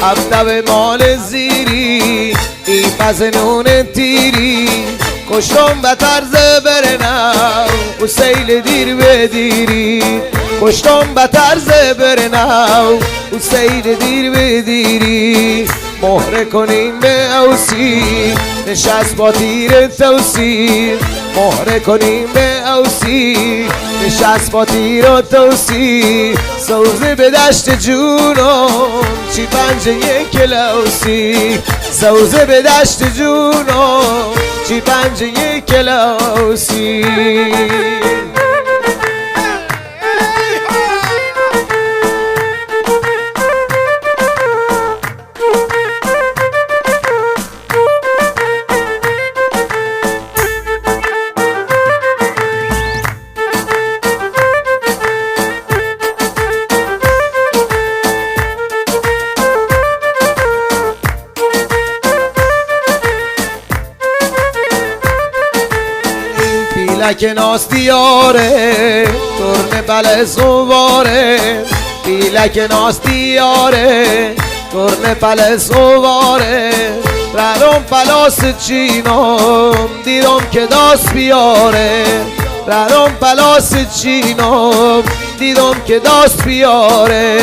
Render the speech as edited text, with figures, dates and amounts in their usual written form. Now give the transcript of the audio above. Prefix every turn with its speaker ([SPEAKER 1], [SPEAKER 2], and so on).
[SPEAKER 1] ابدو مال زیری ای پزنون تیری کشتم به طرز برنو و سیل دیر به دیری کشتم به طرز برنو و سیل دیر به دیری مهره کنیم به اوسی نشست با تیر توسی مهره کنیم به اوسی نشست با تیر و توسی سوزه به دشت جونم چی پنجه یک کلوسی سوزه به دشت جونم چی پنجه یک کلوسی پیلک ناس دیاره ترن بله سواره پیلک ناس دیاره ترن بله سواره رنم پلاس چینم دیدم که داست بیاره رنم پلاس چینم دیدم که داست بیاره